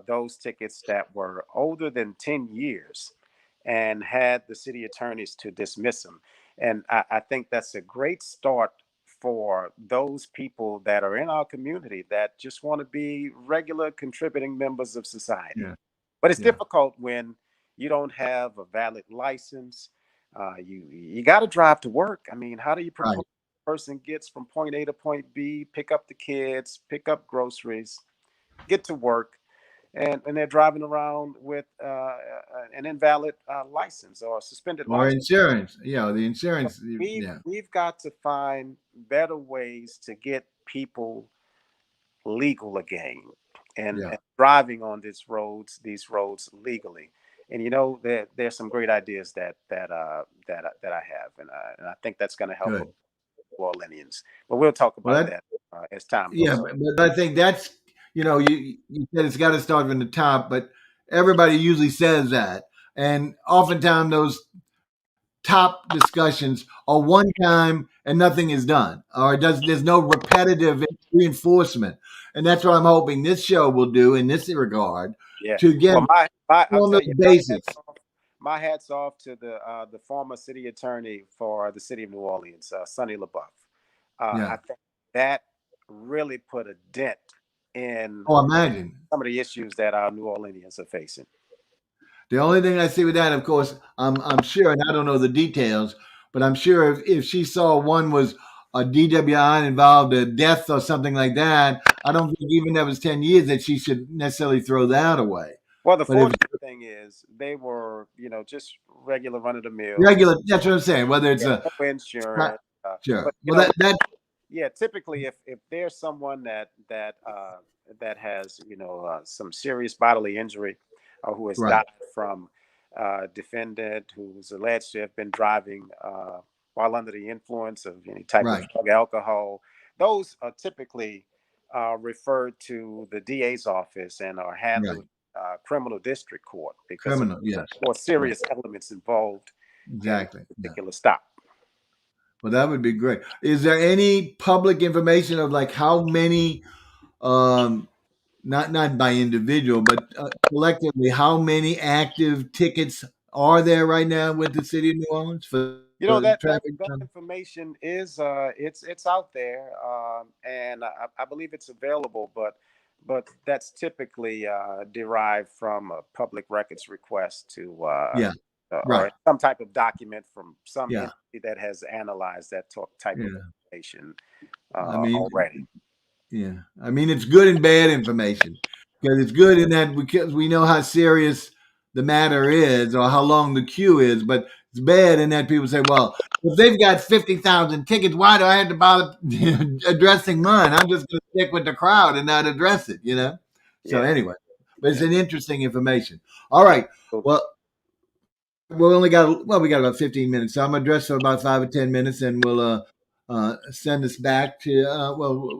those tickets that were older than 10 years and had the city attorneys to dismiss them. And I think that's a great start for those people that are in our community that just want to be regular contributing members of society. Yeah. But it's Yeah. difficult when you don't have a valid license. You got to drive to work. I mean, how do you Right. propose a person gets from point A to point B, pick up the kids, pick up groceries, get to work, and they're driving around with an invalid license or a suspended Or license? insurance. The insurance. Yeah. We've got to find better ways to get people legal again, Yeah. and driving on these roads legally. And there's some great ideas that I have, and I think that's going to help Good. Orleanians. But we'll talk Well, about that. that as time Yeah, goes on. but I think that's you said it's got to start from the top, but everybody usually says that, and oftentimes those top discussions are one time and nothing is done, or there's no repetitive reinforcement, and that's what I'm hoping this show will do in this regard Yeah. to get Well, I'll on tell those you, basics. my hats off to the former city attorney for the city of New Orleans, Sonny LaBeouf. I Yeah. think that really put a dent in Oh, imagine. some of the issues that our New Orleanians are facing. The only thing I see with that, of course, I'm sure, and I don't know the details, but I'm sure if she saw one was a DWI involved a death or something like that, I don't think even that was 10 years that she should necessarily throw that away. Well, the But if fortunate thing is they were, just regular run of the mill, regular, that's what I'm saying. Whether it's yeah, a no insurance. sure, But well that yeah, typically if there's someone that has some serious bodily injury, or who has right, died from defendant who's alleged to have been driving while under the influence of any type of right, drug, alcohol, those are typically referred to the DA's office and are right, handled criminal district court, because of criminal, yes, more right, serious elements involved in exactly. a Yeah. particular stop. Well, that would be great. Is there any public information of like how many um not by individual, but collectively, how many active tickets are there right now with the city of New Orleans for That traffic? information is it's out there, and I believe it's available, but that's typically derived from a public records request to Yeah, right. or some type of document from some Yeah, entity that has analyzed that type of yeah. information I mean, already. yeah. I mean, it's good and bad information because it's good in that because we know how serious the matter is or how long the queue is, but it's bad in that people say, well, if they've got 50,000 tickets, why do I have to bother addressing mine? I'm just going to stick with the crowd and not address it. So Yeah, anyway, but it's yeah. an interesting information. All right. Absolutely. Well, we got about 15 minutes, so I'm gonna address for about 5 or 10 minutes, and we'll send us back to.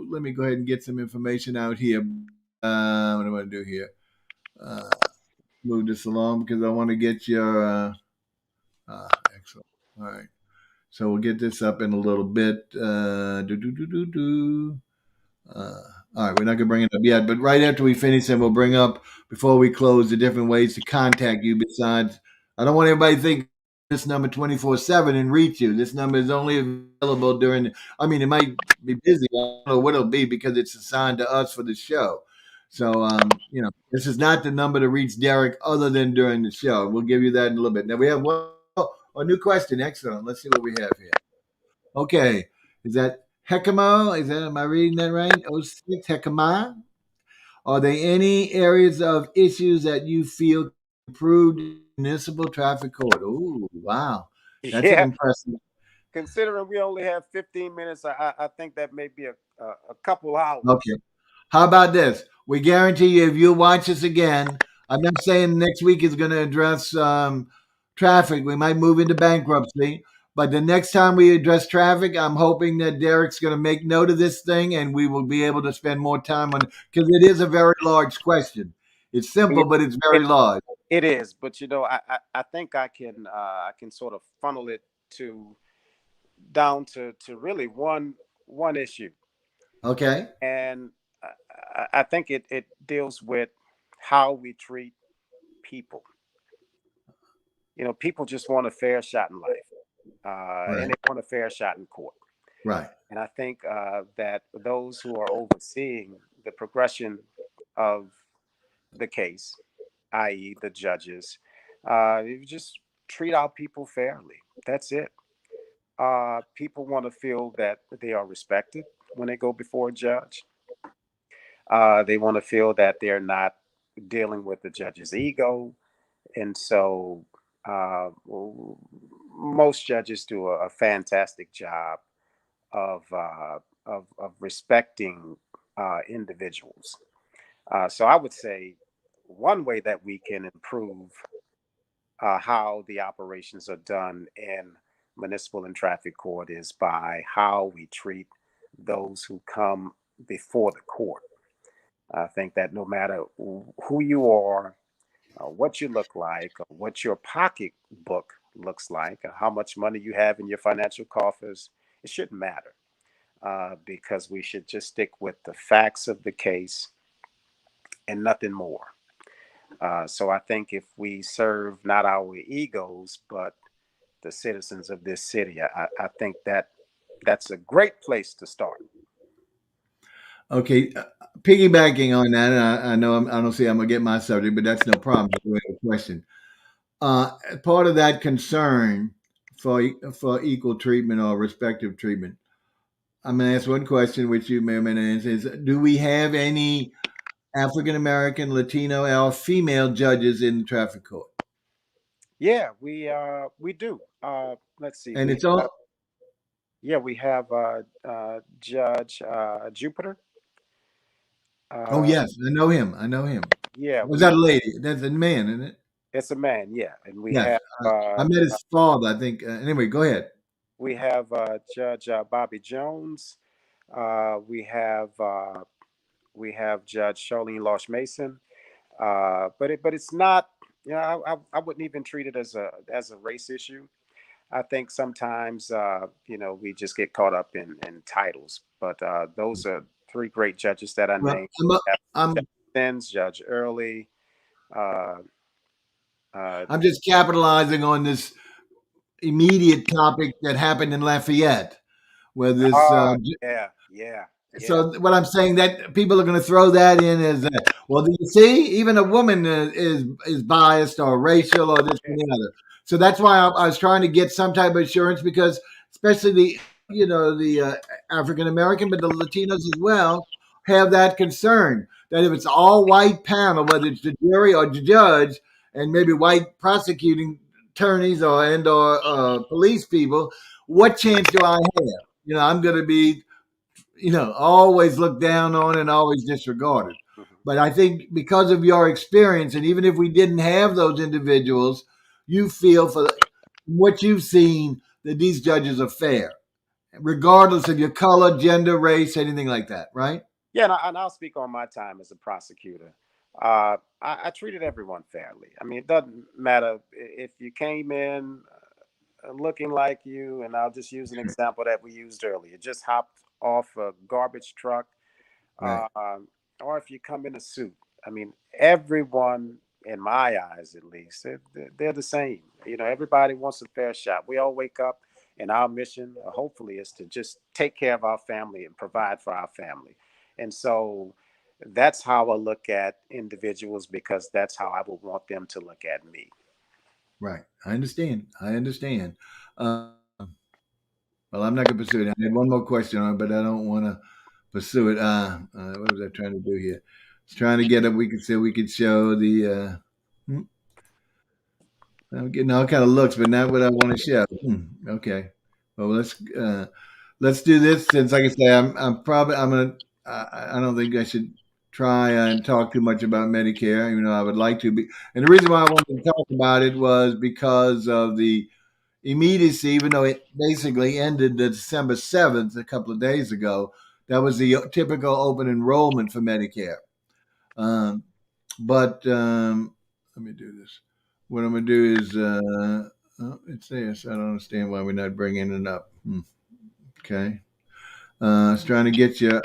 Let me go ahead and get some information out here. What do I do here? Uh, Move this along because I want to get your. Excellent. All right, so we'll get this up in a little bit. Do do do do do. Uh, all right, we're not going to bring it up yet, but right after we finish, then we'll bring up, before we close, the different ways to contact you. Besides, I don't want everybody to think this number 24/7 and reach you. This number is only available during, I mean, it might be busy. I don't know what it'll be because it's assigned to us for the show. So, this is not the number to reach Derek other than during the show. We'll give you that in a little bit. Now we have a new question. Excellent. Let's see what we have here. Okay. Is that Hekimo? Am I reading that right? Oh six Hekima? Are there any areas of issues that you feel improved in municipal traffic court? Oh, wow. That's an Yeah, impressive. considering we only have 15 minutes, I think that may be a couple hours. Okay. How about this? We guarantee you, if you watch us again, I'm not saying next week is going to address traffic. We might move into bankruptcy, but the next time we address traffic, I'm hoping that Derek's going to make note of this thing, and we will be able to spend more time on it because it is a very large question. It's simple, It, but it's very it, large. it is, but I think I can sort of funnel it to down to really one issue, Okay. and I think it deals with how we treat people. People just want a fair shot in life, and Right. they want a fair shot in court. Right. And I think that those who are overseeing the progression of the case, i.e., the judges, you just treat our people fairly. That's it. People want to feel that they are respected when they go before a judge. They want to feel that they're not dealing with the judge's ego. And so most judges do a fantastic job of respecting individuals. So I would say one way that we can improve how the operations are done in municipal and traffic court is by how we treat those who come before the court. I think that no matter who you are, what you look like, or what your pocketbook looks like, or how much money you have in your financial coffers, it shouldn't matter because we should just stick with the facts of the case and nothing more. So I think if we serve not our egos, but the citizens of this city, I think that that's a great place to start. Okay. Piggybacking on that, and I know I don't see I'm gonna get my subject, but that's no problem. Just the way the question. Part of that concern for equal treatment or respective treatment. I'm going to ask one question, which you may or may not answer: is do we have any African American, Latino, or female judges in the traffic court? Yeah, we do. Let's see. And it's all. We have Judge Jupiter. Oh Uh, yes, I know him. I know him. yeah, Was we that a lady? That's a man, isn't it? it's a man. Yeah, and Yes. I met his father. I think. Anyway, go ahead. we have Judge Bobby Jones. We have Judge Charlene Losh Mason. But it's not. I wouldn't even treat it as a race issue. I think sometimes we just get caught up in titles. But those are three great judges that I Well, named. Judge I'm Sins, Judge Early. Uh, uh, I'm just capitalizing on this immediate topic that happened in Lafayette, where this yeah, yeah, yeah. so what I'm saying that people are going to throw that in as well. Do you see? Even a woman is biased or racial or this and the other. So that's why I was trying to get some type of assurance because, especially the African American, but the Latinos as well have that concern that if it's all white panel, whether it's the jury or the judge, and maybe white prosecuting attorneys or police people, what chance do I have? I'm going to be always looked down on and always disregarded. Mhm. But I think because of your experience, and even if we didn't have those individuals, you feel for what you've seen that these judges are fair, regardless of your color, gender, race, anything like that, right? Yeah, and I'll speak on my time as a prosecutor. I treated everyone fairly. I mean, it doesn't matter if you came in looking like you, and I'll just use an example that we used earlier. Just hopped off a garbage truck, Right. uh, or if you come in a suit. I mean, everyone, in my eyes at least, they're the same. Everybody wants a fair shot. We all wake up, and our mission, hopefully, is to just take care of our family and provide for our family. And so that's how I look at individuals, because that's how I would want them to look at me. Right. I understand. I understand. Uh, well, I'm not going to pursue it. I had one more question on it, but I don't want to pursue it. What was I trying to do here? I was trying to get up. We could show the. I'm getting all kind of looks, but not what I want to show. Okay. Well, let's do this since, like I say, I'm gonna. I don't think I should try and talk too much about Medicare, even though I would like to be. And the reason why I wanted to talk about it was because of the immediacy, even though it basically ended the December 7th, a couple of days ago. That was the typical open enrollment for Medicare. Um, but let me do this. What I'm going to do is, oh, it's there, so I don't understand why we're not bringing it up. Okay. I was trying to get your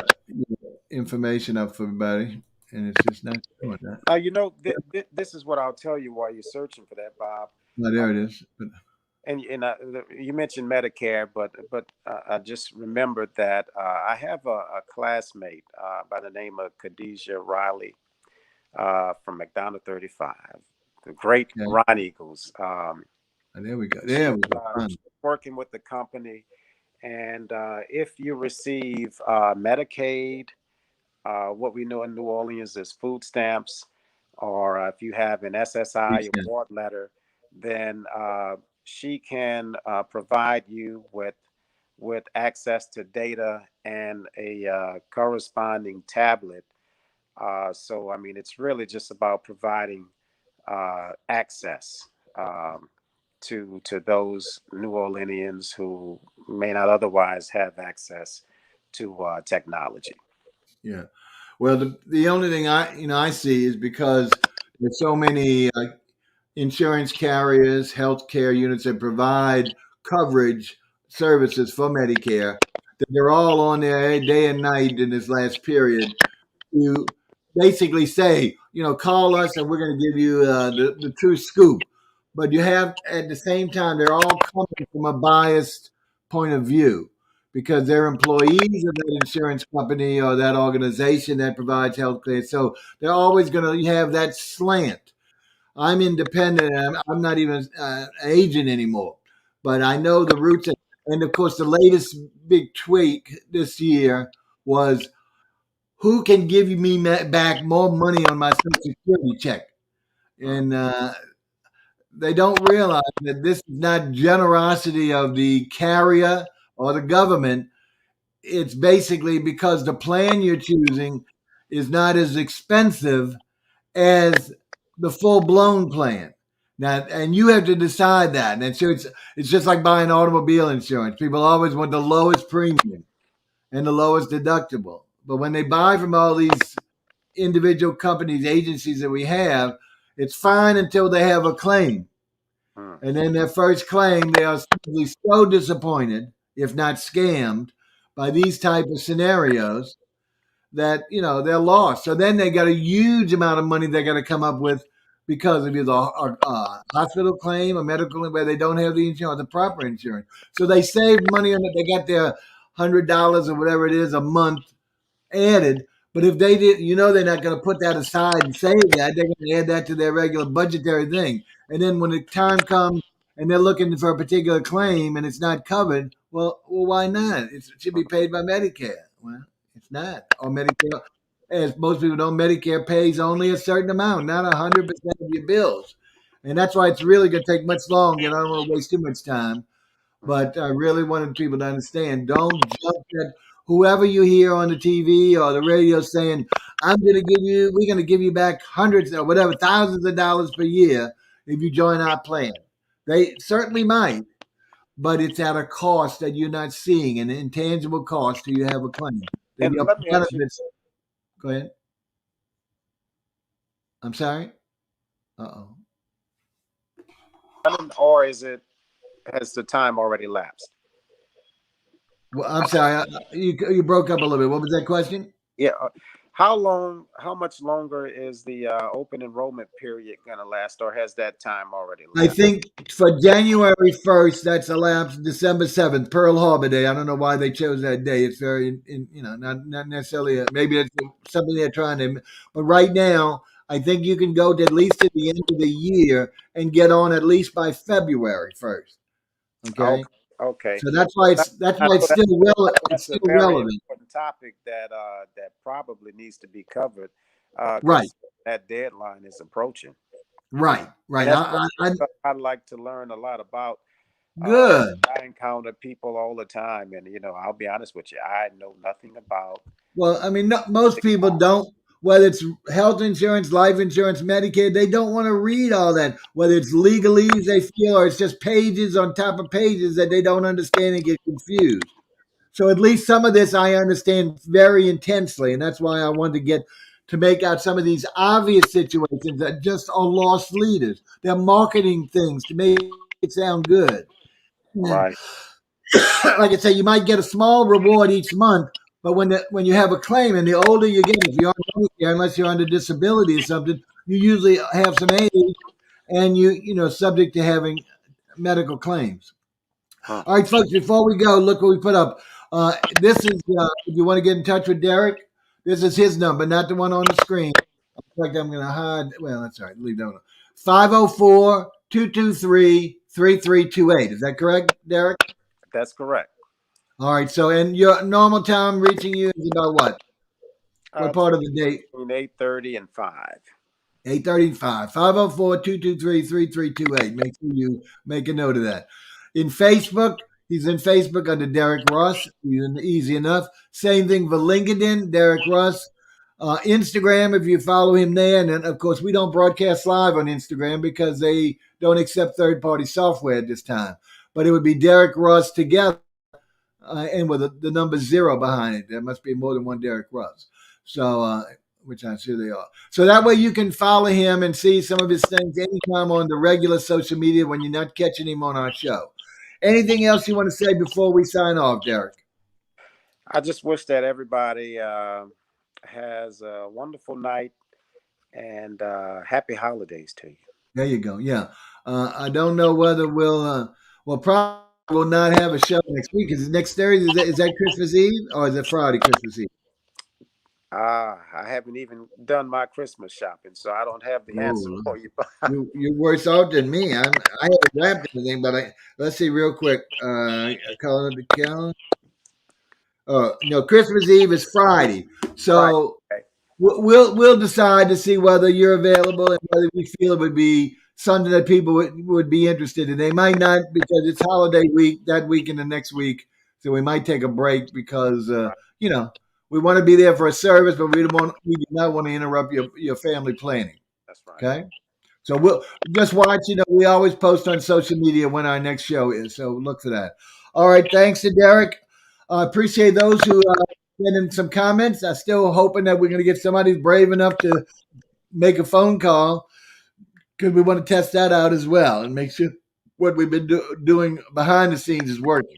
information up for everybody, and it's just not doing that. This is what I'll tell you while you're searching for that, Bob. Oh, there it is. But, You mentioned Medicare, but I just remembered that I have a classmate by the name of Khadijah Riley from McDonough 35, the great okay. Ron Eagles. There we go. There we go. She's working with the company, and if you receive Medicaid, what we know in New Orleans is food stamps, or if you have an SSI award letter, then she can provide you with access to data and a corresponding tablet. So, I mean, it's really just about providing access to those New Orleanians who may not otherwise have access to technology. Yeah. Well, the only thing I see is because there's so many insurance carriers, healthcare units that provide coverage services for Medicare, that they're all on there day and night in this last period to basically say, call us and we're going to give you the true scoop. But you have at the same time, they're all coming from a biased point of view because they're employees of that insurance company or that organization that provides health care. So they're always going to have that slant. I'm independent. I'm not even an agent anymore, but I know the roots. And of course, the latest big tweak this year was who can give me back more money on my Social Security check? And they don't realize that this is not generosity of the carrier or the government. It's basically because the plan you're choosing is not as expensive as the full blown plan. Now, and you have to decide that. And so it's just like buying automobile insurance. People always want the lowest premium and the lowest deductible. But when they buy from all these individual companies, agencies that we have, it's fine until they have a claim. And then their first claim, they are simply so disappointed, if not scammed, by these type of scenarios that they're lost. So then they got a huge amount of money they got to come up with because of either a hospital claim, a medical where they don't have the insurance, the proper insurance. So they saved money on it. They got their $100 or whatever it is a month added. But if they did, they're not going to put that aside and save that. They're going to add that to their regular budgetary thing. And then when the time comes and they're looking for a particular claim and it's not covered, well, why not? It should be paid by Medicare. Well, it's not. Or Medicare, as most people know, Medicare pays only a certain amount, not 100% of your bills. And that's why it's really going to take much longer. And I don't want to waste too much time. But I really wanted people to understand, don't jump at whoever you hear on the TV or the radio saying, we're going to give you back hundreds or whatever, thousands of dollars per year if you join our plan. They certainly might, but it's at a cost that you're not seeing, an intangible cost till you have a claim. And Your let me ask you, benefits. Go ahead. I'm sorry. Uh-oh. or has the time already lapsed? Well, I'm sorry. You broke up a little bit. What was that question? Yeah. How much longer is the open enrollment period going to last, or has that time already I lapsed? think for January 1st, that's elapsed December 7th, Pearl Harbor Day. I don't know why they chose that day. It's very, not necessarily, maybe it's something they're trying to, but right now, I think you can go to at least to the end of the year and get on at least by February 1st. Okay. Okay, okay. So that's why I, that's I why know that it's that's a still very relevant. important topic that that probably needs to be covered, Right. because that deadline is approaching, Right. and Right. that's one of the stuff I like to learn a lot about. Uh, Good. I encounter people all the time, and I'll be honest with you, I know nothing about. Well, I mean, most people don't. Whether it's health insurance, life insurance, Medicaid, they don't want to read all that. Whether it's legalese they feel, or it's just pages on top of pages that they don't understand and get confused. So at least some of this I understand very intensely, and that's why I wanted to get to make out some of these obvious situations that just are lost leaders. They're marketing things to make it sound good. And Right, like I say, you might get a small reward each month, but when you have a claim, and the older you get, if you're on Medicare, unless you're under disability or something, you usually have some age, and subject to having medical claims. huh? All right, folks. Before we go, look what we put up. This is if you want to get in touch with Derek, this is his number, not the one on the screen. In fact, I'm going to hide. Well, that's all right. Leave that one. 504-223-3328. Is that correct, Derek? That's correct. All right. So, and your normal time reaching you is about what? What part of the day? Between 8:30 and 5. 8:35. 504-223-3328. Make sure you make a note of that. In Facebook, he's in Facebook under Derek Russ. Easy enough. Same thing for LinkedIn, Derek Russ. Instagram, if you follow him there. And then, of course, we don't broadcast live on Instagram because they don't accept third party software at this time. But it would be Derek Russ together. And with the number 0 behind it. There must be more than one Derek Russ. So, which I'm sure they are. So that way you can follow him and see some of his things anytime on the regular social media when you're not catching him on our show. Anything else you want to say before we sign off, Derek? I just wish that everybody has a wonderful night and happy holidays to you. There you go. Yeah. I don't know whether we'll probably will not have a show next week. Is it next Thursday? Is that Christmas Eve or is it Friday, Christmas Eve? I haven't even done my Christmas shopping, so I don't have the answer Oh, for you. you're worse off than me. I haven't wrapped anything, but let's see real quick. Calendar to calendar. No, Christmas Eve is Friday, Right. so Okay. we'll decide to see whether you're available and whether we feel it would be something that people would be interested in. They might not because it's holiday week that week and the next week, so we might take a break because Right. we want to be there for a service, but we do not want to interrupt your family planning. That's right. Okay. So we'll just watch. We always post on social media when our next show is. So look for that. All right. Thanks to Derek. I appreciate those who sent in some comments. I'm still hoping that we're going to get somebody brave enough to make a phone call because we want to test that out as well and make sure what we've been doing behind the scenes is working.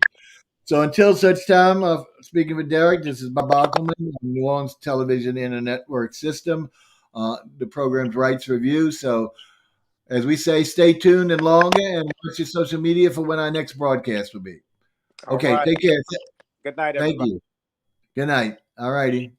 So until such time, speaking with Derek, this is Bob Ockelman on New Orleans Television Network System, the program's Rights Review. So as we say, stay tuned and longer and watch your social media for when our next broadcast will be. All Okay, right. take care. Good night, Thank everybody. you. Good night. All righty.